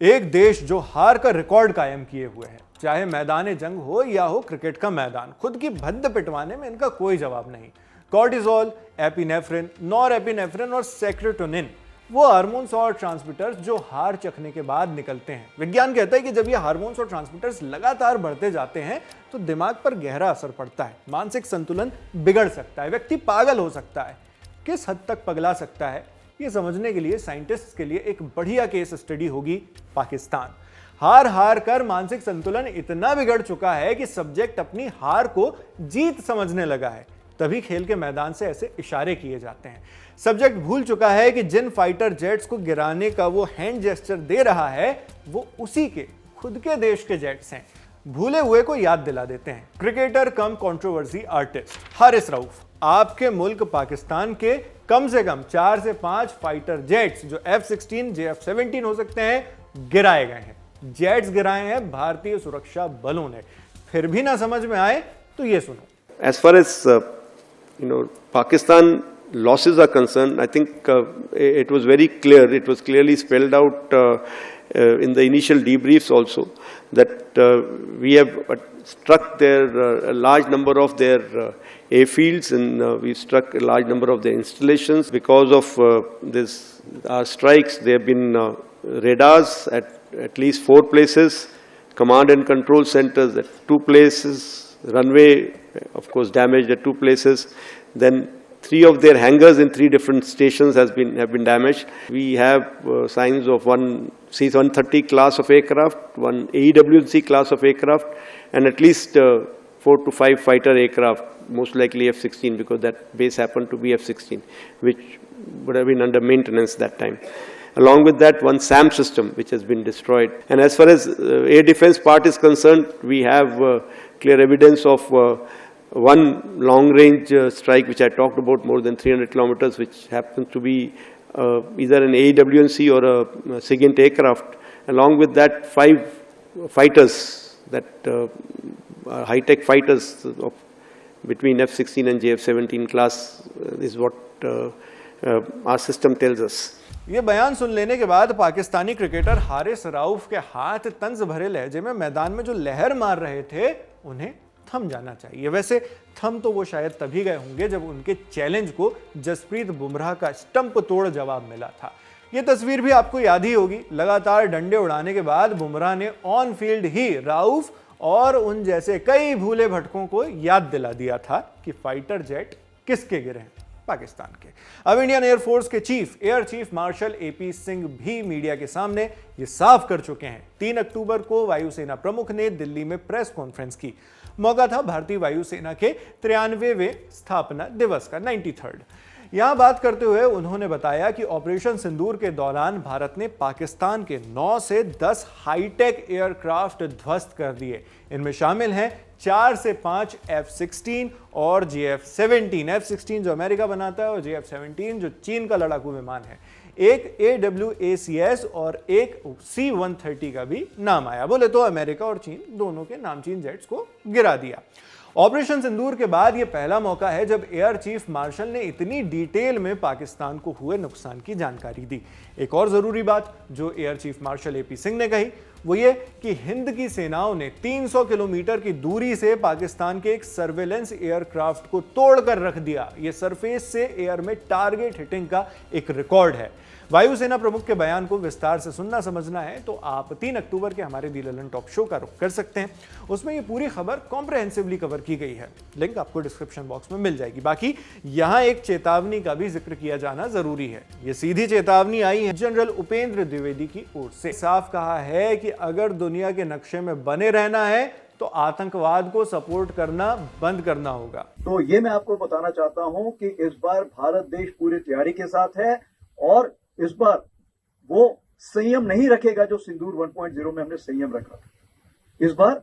एक देश जो हार का रिकॉर्ड कायम किए हुए है, चाहे मैदान जंग हो या हो क्रिकेट का मैदान, खुद की भद्द पिटवाने में इनका कोई जवाब नहीं। कॉर्टिजोल, एपिनेफ्रिन, नॉर एपिनेफ्रिन और सेक्रोटोनिन वो हार्मोन्स और ट्रांसमिटर्स जो हार चखने के बाद निकलते हैं। विज्ञान कहता है कि जब ये हार्मोन्स और ट्रांसमिटर्स लगातार बढ़ते जाते हैं तो दिमाग पर गहरा असर पड़ता है, मानसिक संतुलन बिगड़ सकता है, व्यक्ति पागल हो सकता है। किस हद तक पगला सकता है, ये समझने के लिए साइंटिस्ट्स के लिए एक बढ़िया केस स्टडी होगी पाकिस्तान। हार हार कर मानसिक संतुलन इतना बिगड़ चुका है कि सब्जेक्ट अपनी हार को जीत समझने लगा है, तभी खेल के मैदान से ऐसे इशारे किए जाते हैं। सब्जेक्ट भूल चुका है कि जिन फाइटर जेट्स को गिराने का वो हैंड जेस्चर दे रहा है वो उसी के खुद के देश के जेट्स हैं। भूले हुए को याद दिला देते हैं। क्रिकेटर कम कंट्रोवर्सी आर्टिस्ट हारिस रऊफ आपके मुल्क पाकिस्तान के कम से कम 4 से 5 फाइटर जेट्स जो F-16, JF-17 हो सकते हैं गिराए गए हैं। जेट्स गिराए हैं भारतीय सुरक्षा बलों ने, फिर भी ना समझ में आए तो ये सुनो। As far as Pakistan losses are concerned, I think it was very clear. It was clearly spelled out in the initial debriefs also that we have struck a large number of their airfields, and we struck a large number of their installations. Because of this strikes, there have been radars at least 4 places, command and control centers at 2 places, runway of course damaged at 2 places. Then 3 of their hangars in 3 different stations have been damaged. We have signs of one C-130 class of aircraft, one AEW&C class of aircraft, and at least 4 to 5 fighter aircraft, most likely F-16, because that base happened to be F-16, which would have been under maintenance that time. Along with that, one SAM system which has been destroyed. And as far as air defense part is concerned, we have clear evidence of one long-range strike which I talked about, more than 300 kilometers, which happens to be either an AEW&C or a SIGINT aircraft. Along with that, 5 fighters, that high-tech fighters of between F-16 and JF-17 class is what our system tells us. ये बयान सुन लेने के बाद Pakistani cricketer Haris Rauf के हाथ तंज भरे लहजे में मैदान में जो लहर मार रहे थे उन्हें थम जाना चाहिए। वैसे थम तो वो शायद तभी गए होंगे जब उनके चैलेंज को जसप्रीत बुमराह का स्टंप तोड़ जवाब मिला था। ये तस्वीर भी आपको याद ही होगी। लगातार डंडे उड़ाने के बाद बुमराह ने ऑन फील्ड ही रऊफ और उन जैसे कई भूले भटकों को याद दिला दिया था कि फाइटर जेट किसके गिरे हैं, पाकिस्तान के। अब इंडियन एयरफोर्स के chief air chief marshal AP Singh भी मीडिया के सामने ये साफ कर चुके हैं। 3 अक्टूबर को वायुसेना प्रमुख ने दिल्ली में प्रेस कॉन्फ्रेंस की। मौका था भारतीय वायुसेना के 93वें स्थापना दिवस का, 93rd। यहां बात करते हुए उन्होंने बताया कि ऑपरेशन सिंदूर के दौरान भारत ने पाकिस्तान के 9 से 10 हाईटेक एयरक्राफ्ट ध्वस्त कर दिए। इनमें शामिल हैं 4 से 5 F-16 और JF-17। F-16 जो अमेरिका बनाता है और JF-17 जो चीन का लड़ाकू विमान है। एक AWACS और एक C-130 का भी नाम आया। बोले तो अमेरिका और चीन दोनों के नामचीन जेट्स को गिरा दिया। ऑपरेशन सिंदूर के बाद यह पहला मौका है जब एयर चीफ मार्शल ने इतनी डिटेल में पाकिस्तान को हुए नुकसान की जानकारी दी। एक और जरूरी बात जो air chief marshal AP Singh ने कही वो ये कि हिंद की सेनाओं ने 300 किलोमीटर की दूरी से पाकिस्तान के एक सर्वेलेंस एयरक्राफ्ट को तोड़कर रख दिया। यह सरफेस से एयर में टारगेट हिटिंग का एक रिकॉर्ड है। वायुसेना प्रमुख के बयान को विस्तार से सुनना समझना है तो आप 3 अक्टूबर के हमारे दी ललन टॉप शो का रुख कर सकते हैं। उसमें ये पूरी खबर कॉम्प्रहेंसिवली कवर की गई है। लिंक आपको डिस्क्रिप्शन बॉक्स में मिल जाएगी। बाकी यहां एक चेतावनी का भी जिक्र किया जाना जरूरी है। ये सीधी चेतावनी आई है जनरल उपेंद्र द्विवेदी की ओर से। साफ कहा है कि अगर दुनिया के नक्शे में बने रहना है तो आतंकवाद को सपोर्ट करना बंद करना होगा। तो ये मैं आपको बताना चाहता हूं कि इस बार भारत देश पूरी तैयारी के साथ है और इस बार वो संयम नहीं रखेगा जो सिंदूर 1.0 में हमने संयम रखा था। इस बार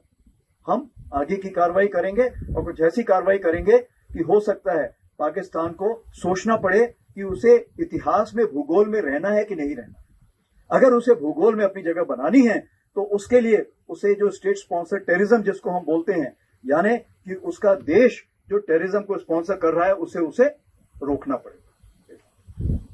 हम आगे की कार्रवाई करेंगे और कुछ ऐसी कार्रवाई करेंगे कि हो सकता है पाकिस्तान को सोचना पड़े कि उसे इतिहास में भूगोल में रहना है कि नहीं रहना। अगर उसे भूगोल में अपनी जगह बनानी है तो उसके लिए उसे जो स्टेट स्पॉन्सर टेररिज्म जिसको हम बोलते हैं, यानी कि उसका देश जो टेररिज्म को स्पॉन्सर कर रहा है उसे रोकना पड़ेगा।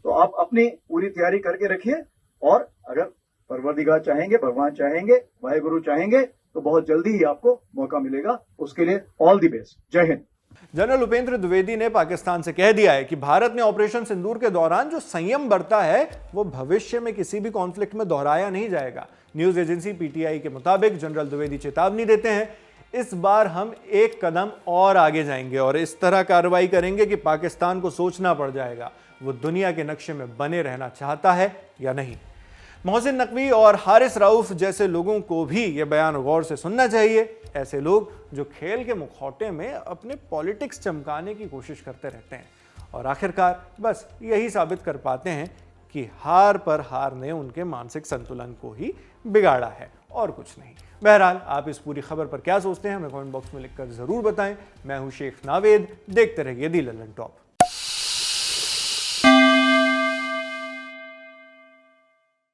तो आप अपनी पूरी तैयारी करके रखिए और अगर परवरदिगार चाहेंगे, भगवान चाहेंगे, वाहेगुरु चाहेंगे तो बहुत जल्दी ही आपको मौका मिलेगा। उसके लिए ऑल द बेस्ट। जय हिंद। जनरल उपेंद्र द्विवेदी ने पाकिस्तान से कह दिया है कि भारत ने ऑपरेशन सिंदूर के दौरान जो संयम बरता है वो भविष्य में किसी भी कॉन्फ्लिक्ट में दोहराया नहीं जाएगा। न्यूज एजेंसी पीटीआई के मुताबिक जनरल द्विवेदी चेतावनी देते हैं, इस बार हम एक कदम और आगे जाएंगे और इस तरह कार्रवाई करेंगे कि पाकिस्तान को सोचना पड़ जाएगा वो दुनिया के नक्शे में बने रहना चाहता है या नहीं। मोहसिन नकवी और हारिस रऊफ जैसे लोगों को भी यह बयान गौर से सुनना चाहिए। ऐसे लोग जो खेल के मुखौटे में अपने पॉलिटिक्स चमकाने की कोशिश करते रहते हैं और आखिरकार बस यही साबित कर पाते हैं कि हार पर हार ने उनके मानसिक संतुलन को ही बिगाड़ा है और कुछ नहीं। बहरहाल आप इस पूरी खबर पर क्या सोचते हैं हमें कमेंट बॉक्स में लिखकर जरूर बताएं। मैं हूं शेख नावेद, देखते रहिए दी लल्लन टॉप।